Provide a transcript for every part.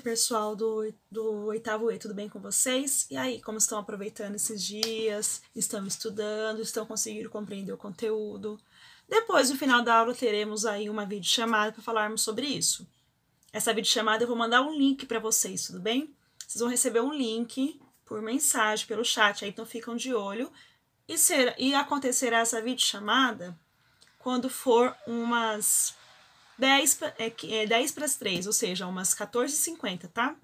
pessoal do oitavo E, tudo bem com vocês? E aí, como estão aproveitando esses dias? Estão estudando? Estão conseguindo compreender o conteúdo? Depois, no final da aula, teremos aí uma videochamada para falarmos sobre isso. Essa videochamada eu vou mandar um link para vocês, tudo bem? Vocês vão receber um link por mensagem, pelo chat, aí então ficam de olho. E acontecerá essa videochamada quando for umas 10 para as 3, ou seja, umas 14h50, tá?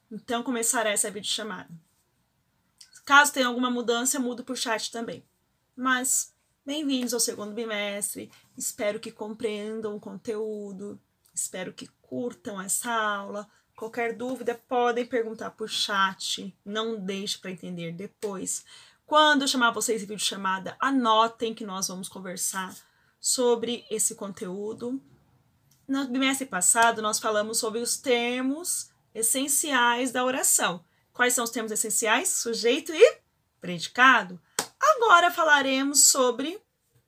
Então, começará essa videochamada. Caso tenha alguma mudança, eu mudo por chat também. Mas, bem-vindos ao segundo bimestre. Espero que compreendam o conteúdo. Espero que curtam essa aula. Qualquer dúvida, podem perguntar por chat. Não deixe para entender depois. Quando eu chamar vocês em videochamada, anotem que nós vamos conversar sobre esse conteúdo. No bimestre passado, nós falamos sobre os termos essenciais da oração. Quais são os termos essenciais? Sujeito e predicado. Agora falaremos sobre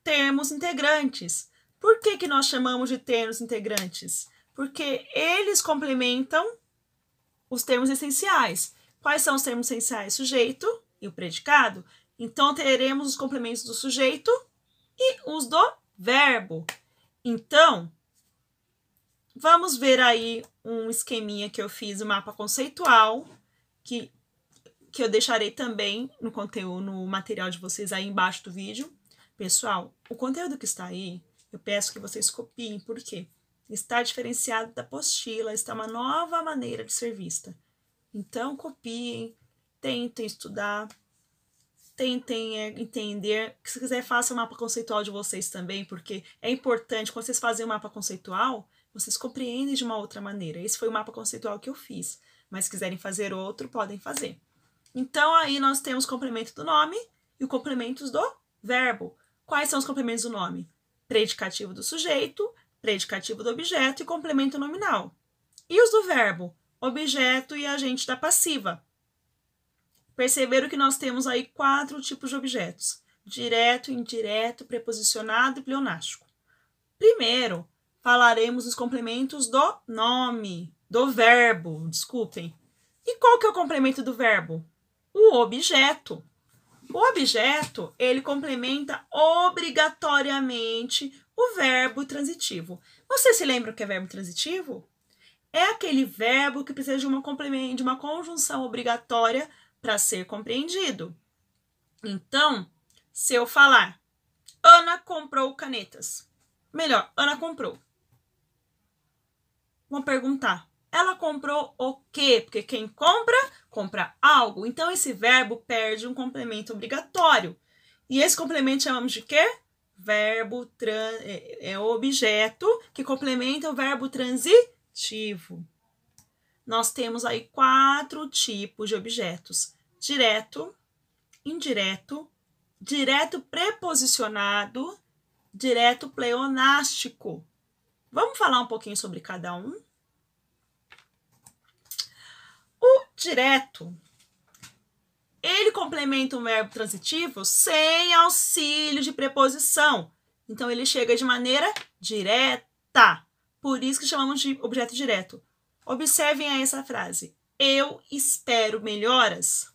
termos integrantes. Por que nós chamamos de termos integrantes? Porque eles complementam os termos essenciais. Quais são os termos essenciais? Sujeito e o predicado. Então, teremos os complementos do sujeito e os do verbo. Então, vamos ver aí um esqueminha que eu fiz, um mapa conceitual, que eu deixarei também no conteúdo, no material de vocês aí embaixo do vídeo. Pessoal, o conteúdo que está aí, eu peço que vocês copiem, por quê? Está diferenciado da apostila, está uma nova maneira de ser vista. Então, copiem, tentem estudar, tentem entender. Se quiser, faça o mapa conceitual de vocês também, porque é importante, quando vocês fazem o mapa conceitual, vocês compreendem de uma outra maneira. Esse foi o mapa conceitual que eu fiz, mas se quiserem fazer outro, podem fazer. Então, aí nós temos o complemento do nome e os complementos do verbo. Quais são os complementos do nome? Predicativo do sujeito, predicativo do objeto e complemento nominal. E os do verbo? Objeto e agente da passiva. Perceberam que nós temos aí 4 tipos de objetos: direto, indireto, preposicionado e pleonástico. Primeiro, falaremos dos complementos do nome, do verbo, desculpem. E qual que é o complemento do verbo? O objeto. O objeto, ele complementa obrigatoriamente o verbo transitivo. Você se lembra o que é verbo transitivo? É aquele verbo que precisa de uma conjunção obrigatória para ser compreendido. Então, se eu falar, Ana comprou canetas. Melhor, Ana comprou. Vamos perguntar, ela comprou o quê? Porque quem compra, compra algo. Então, esse verbo perde um complemento obrigatório. E esse complemento chamamos de quê? Verbo é o objeto que complementa o verbo transitivo. Nós temos aí 4 tipos de objetos: direto, indireto, direto preposicionado, direto pleonástico. Vamos falar um pouquinho sobre cada um? O direto, ele complementa um verbo transitivo sem auxílio de preposição. Então, ele chega de maneira direta. Por isso que chamamos de objeto direto. Observem aí essa frase. Eu espero melhoras.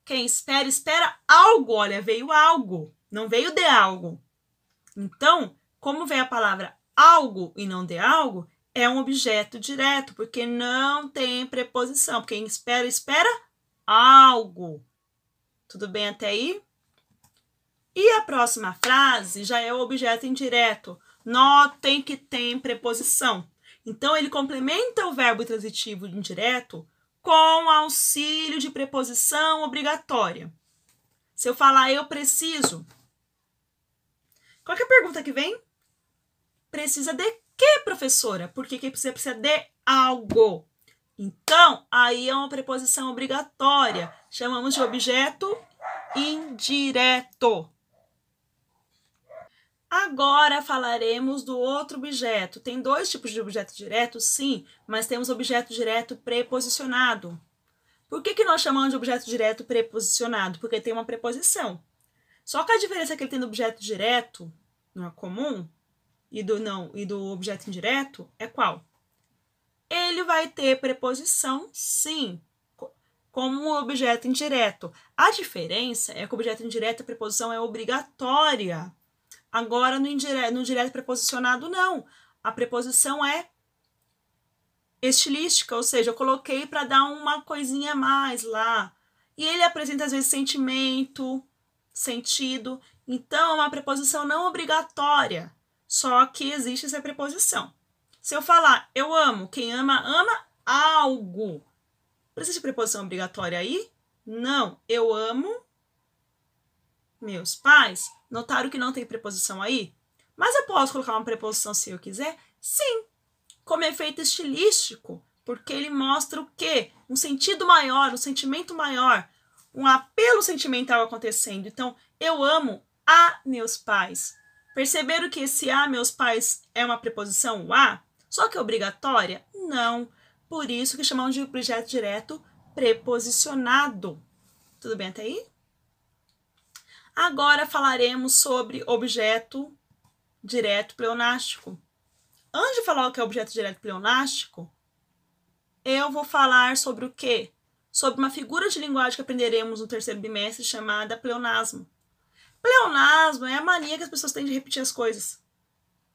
Quem espera, espera algo. Olha, veio algo, não veio de algo. Então, como vem a palavra algo e não de algo, é um objeto direto, porque não tem preposição. Quem espera, espera algo. Tudo bem até aí? E a próxima frase já é o objeto indireto. Notem que tem preposição. Então, ele complementa o verbo transitivo indireto com auxílio de preposição obrigatória. Se eu falar eu preciso, qual que é a pergunta que vem? Precisa de quê, professora? Porque quem precisa de algo. Então, aí é uma preposição obrigatória. Chamamos de objeto indireto. Agora falaremos do outro objeto. Tem 2 tipos de objeto direto, sim, mas temos objeto direto preposicionado. Por que nós chamamos de objeto direto preposicionado? Porque tem uma preposição. Só que a diferença que ele tem do objeto direto, não é comum, e do objeto indireto, é qual? ele vai ter preposição, sim, como um objeto indireto. A diferença é que o objeto indireto, a preposição é obrigatória. Agora, no direto preposicionado, não. A preposição é estilística, ou seja, eu coloquei para dar uma coisinha a mais lá. E ele apresenta, às vezes, sentimento, sentido. Então, é uma preposição não obrigatória, só que existe essa preposição. Se eu falar eu amo, quem ama, ama algo. Precisa de preposição obrigatória aí? Não. Eu amo meus pais. Notaram que não tem preposição aí? Mas eu posso colocar uma preposição se eu quiser? Sim. Como efeito estilístico, porque ele mostra o quê? Um sentido maior, um sentimento maior, um apelo sentimental acontecendo. Então, eu amo a meus pais. Perceberam que esse a meus pais é uma preposição, o a? Só que é obrigatória? Não. Por isso que chamamos de objeto direto preposicionado. Tudo bem até aí? Agora falaremos sobre objeto direto pleonástico. Antes de falar o que é objeto direto pleonástico, eu vou falar sobre o quê? Sobre uma figura de linguagem que aprenderemos no terceiro bimestre chamada pleonasmo. Pleonasmo é a mania que as pessoas têm de repetir as coisas.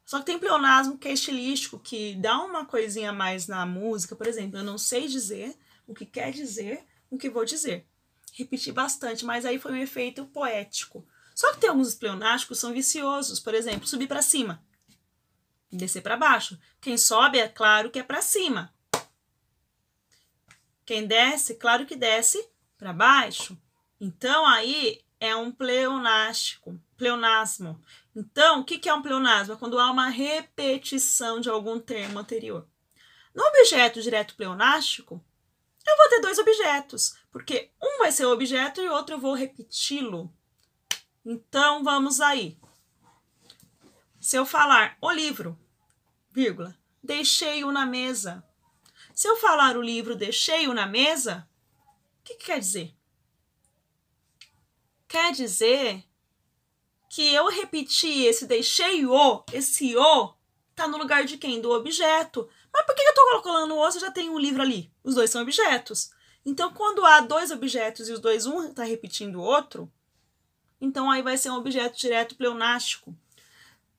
Só que tem pleonasmo que é estilístico, que dá uma coisinha a mais na música. Por exemplo, eu não sei dizer o que quer dizer, o que vou dizer. Repeti bastante, mas aí foi um efeito poético. Só que tem alguns pleonásticos que são viciosos. Por exemplo, subir para cima, descer para baixo. Quem sobe, é claro que é para cima. Quem desce, claro que desce para baixo. Então, aí é um pleonástico, pleonasmo. Então, o que é um pleonasmo? É quando há uma repetição de algum termo anterior. No objeto direto pleonástico, eu vou ter dois objetos, porque um vai ser o objeto e o outro eu vou repeti-lo. Então, vamos aí. Se eu falar o livro, vírgula, deixei-o na mesa. Se eu falar o livro, deixei-o na mesa, o que quer dizer? Quer dizer que eu repeti esse deixei-o, esse o, tá no lugar de quem? Do objeto. Mas por que eu tô colocando o se já tem um livro ali? Os dois são objetos. Então, quando há dois objetos e os dois, um tá repetindo o outro, então aí vai ser um objeto direto pleonástico.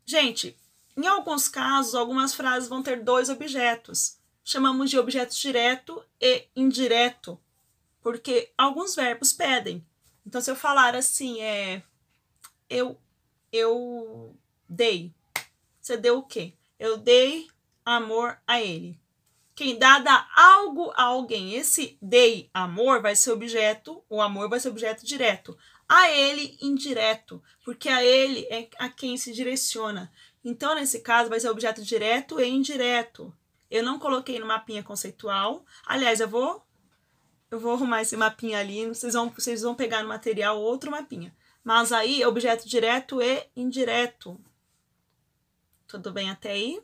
Gente, em alguns casos, algumas frases vão ter dois objetos. Chamamos de objeto direto e indireto, porque alguns verbos pedem. Então, se eu falar assim, eu dei. Você deu o quê? Eu dei amor a ele. Quem dá algo a alguém. Esse dei amor vai ser objeto, o amor vai ser objeto direto. A ele, indireto, porque a ele é a quem se direciona. Então, nesse caso, vai ser objeto direto e indireto. Eu não coloquei no mapinha conceitual. Aliás, eu vou arrumar esse mapinha ali, vocês vão pegar no material outro mapinha. Mas aí, objeto direto e indireto. Tudo bem até aí?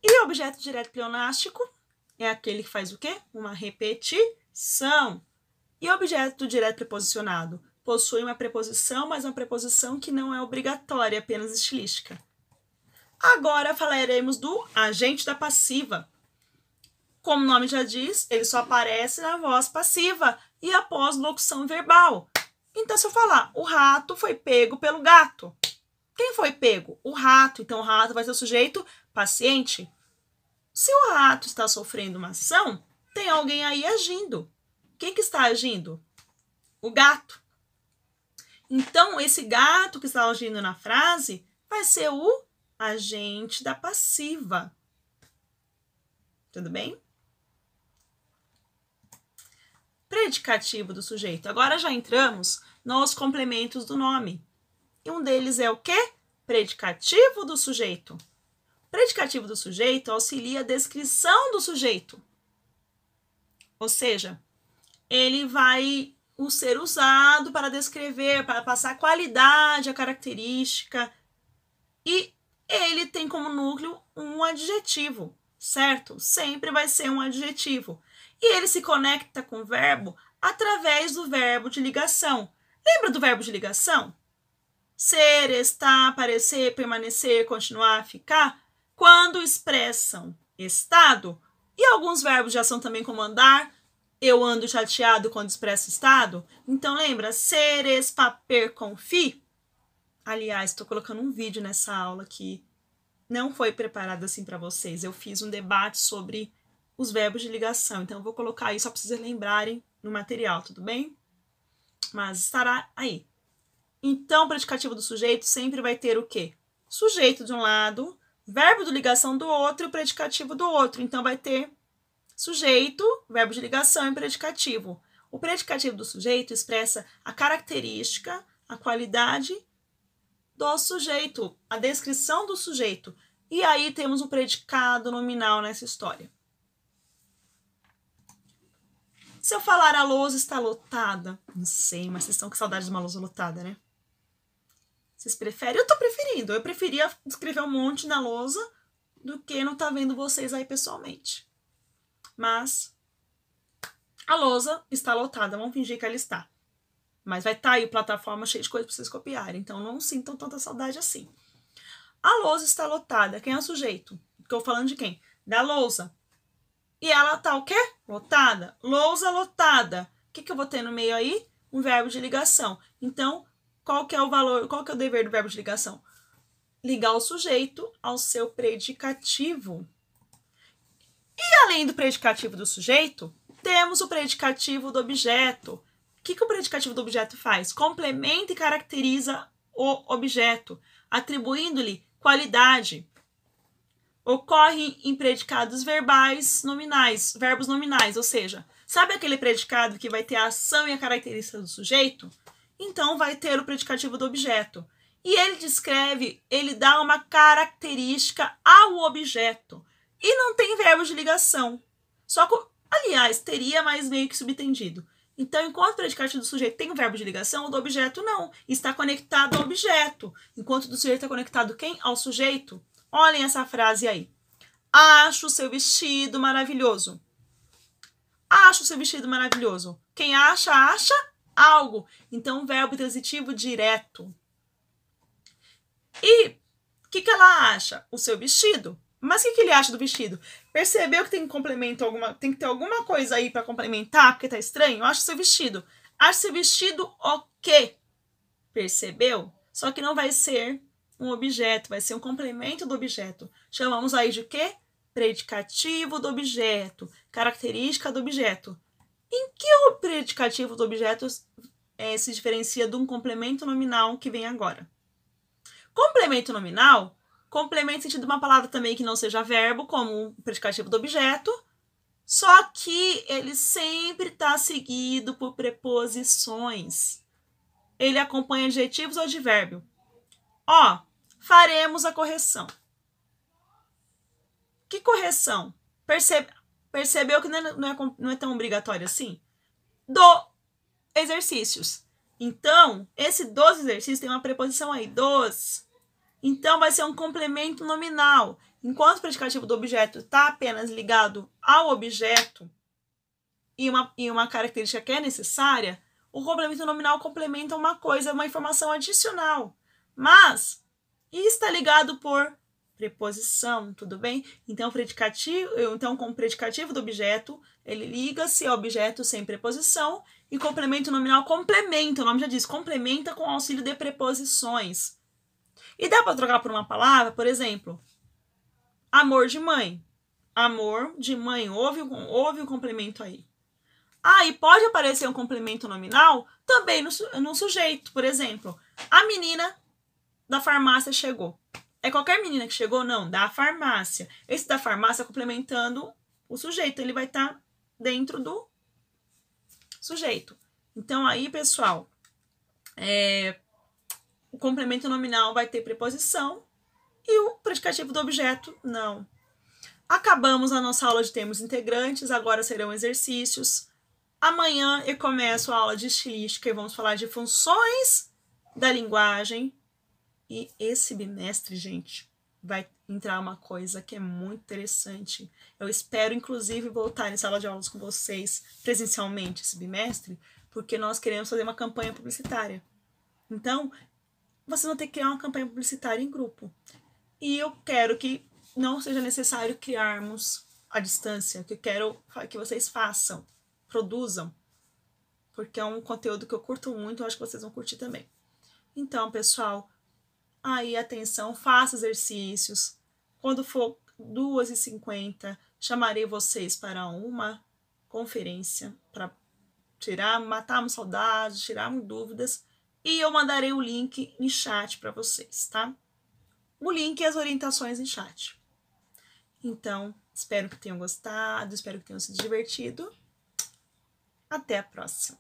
E o objeto direto pleonástico é aquele que faz o quê? Uma repetição. E o objeto direto preposicionado? Possui uma preposição, mas uma preposição que não é obrigatória, apenas estilística. Agora falaremos do agente da passiva. Como o nome já diz, ele só aparece na voz passiva e após locução verbal. Então, se eu falar, o rato foi pego pelo gato. Quem foi pego? O rato. Então, o rato vai ser o sujeito paciente. Se o rato está sofrendo uma ação, tem alguém aí agindo. Quem que está agindo? O gato. Então, esse gato que está agindo na frase vai ser o agente da passiva. Tudo bem? Predicativo do sujeito. Agora já entramos nos complementos do nome. E um deles é o quê? Predicativo do sujeito. Predicativo do sujeito auxilia a descrição do sujeito. Ou seja, ele vai ser usado para descrever, para passar a qualidade, a característica. E ele tem como núcleo um adjetivo, certo? Sempre vai ser um adjetivo. E ele se conecta com o verbo através do verbo de ligação. Lembra do verbo de ligação? Ser, estar, aparecer, permanecer, continuar, ficar. Quando expressam estado, E alguns verbos de ação também, como andar. Eu ando chateado quando expresso estado. Então, lembra? Seres, paper, confi. Aliás, estou colocando um vídeo nessa aula que não foi preparado assim para vocês. Eu fiz um debate sobre os verbos de ligação. Então, eu vou colocar aí só para vocês lembrarem no material, tudo bem? Mas estará aí. Então, o predicativo do sujeito sempre vai ter o quê? Sujeito de um lado, verbo de ligação do outro e o predicativo do outro. Então, vai ter sujeito, verbo de ligação e predicativo. O predicativo do sujeito expressa a característica, a qualidade do sujeito, a descrição do sujeito. E aí temos um predicado nominal nessa história. Se eu falar a lousa está lotada, não sei, mas vocês estão com saudade de uma lousa lotada, né? Vocês preferem? Eu tô preferindo. Eu preferia escrever um monte na lousa do que não tá vendo vocês aí pessoalmente. Mas a lousa está lotada. Vamos fingir que ela está. Mas vai estar aí a plataforma cheia de coisas para vocês copiarem. Então não sintam tanta saudade assim. A lousa está lotada. Quem é o sujeito? Estou falando de quem? Da lousa. E ela tá o quê? Lotada. Lousa lotada. O que eu vou ter no meio aí? Um verbo de ligação. Então, qual que é o valor, qual que é o dever do verbo de ligação? Ligar o sujeito ao seu predicativo. E além do predicativo do sujeito, temos o predicativo do objeto. O que o predicativo do objeto faz? Complementa e caracteriza o objeto, atribuindo-lhe qualidade. Ocorre em predicados verbais nominais, verbos nominais, ou seja, sabe aquele predicado que vai ter a ação e a característica do sujeito? Então, vai ter o predicativo do objeto. E ele descreve, ele dá uma característica ao objeto. E não tem verbo de ligação. Só que, aliás, teria, mas meio que subtendido. Então, enquanto o predicativo do sujeito tem um verbo de ligação, o do objeto não. Está conectado ao objeto. Enquanto o do sujeito está conectado quem? Ao sujeito. Olhem essa frase aí. Acho o seu vestido maravilhoso. Acho o seu vestido maravilhoso. Quem acha, acha algo. Então, verbo transitivo direto. E o que ela acha? O seu vestido. Mas o que ele acha do vestido? Percebeu que tem complemento tem que ter alguma coisa aí para complementar, porque tá estranho? Eu acho o seu vestido. Acho seu vestido o quê? Percebeu? Só que não vai ser um objeto, vai ser um complemento do objeto. Chamamos aí de quê? Predicativo do objeto, característica do objeto. Em que o predicativo do objeto se diferencia de um complemento nominal que vem agora? Complemento nominal, complemento no sentido de uma palavra também que não seja verbo, como o predicativo do objeto, só que ele sempre está seguido por preposições. Ele acompanha adjetivos ou advérbio. Ó, faremos a correção. Que correção? Percebeu que não é tão obrigatório assim? Do exercícios. Então, esse dos exercícios tem uma preposição aí, dos. Então, vai ser um complemento nominal. Enquanto o predicativo do objeto está apenas ligado ao objeto e uma característica que é necessária, o complemento nominal complementa uma coisa, uma informação adicional. Mas está ligado por preposição, tudo bem? Então, com o predicativo do objeto, ele liga-se ao objeto sem preposição e complemento nominal complementa, o nome já diz, complementa com auxílio de preposições. E dá para trocar por uma palavra, por exemplo, amor de mãe. Amor de mãe, houve um complemento aí. Ah, e pode aparecer um complemento nominal também no sujeito, por exemplo, a menina da farmácia chegou. É qualquer menina que chegou? Não, da farmácia. Esse da farmácia complementando o sujeito, ele vai estar dentro do sujeito. Então, aí, pessoal, o complemento nominal vai ter preposição e o predicativo do objeto, não. Acabamos a nossa aula de termos integrantes, agora serão exercícios. Amanhã eu começo a aula de estilística e vamos falar de funções da linguagem. E esse bimestre, gente, vai entrar uma coisa que é muito interessante. Eu espero, inclusive, voltar em sala de aulas com vocês presencialmente esse bimestre, porque nós queremos fazer uma campanha publicitária. Então, vocês vão ter que criar uma campanha publicitária em grupo. E eu quero que não seja necessário criarmos à distância, que eu quero que vocês façam, produzam, porque é um conteúdo que eu curto muito, eu acho que vocês vão curtir também. Então, pessoal, aí atenção, faça exercícios. Quando for 2h50, chamarei vocês para uma conferência para matarmos saudades, tirarmos dúvidas, e eu mandarei o link em chat para vocês, tá? O link e as orientações em chat. Então, espero que tenham gostado, espero que tenham se divertido. Até a próxima!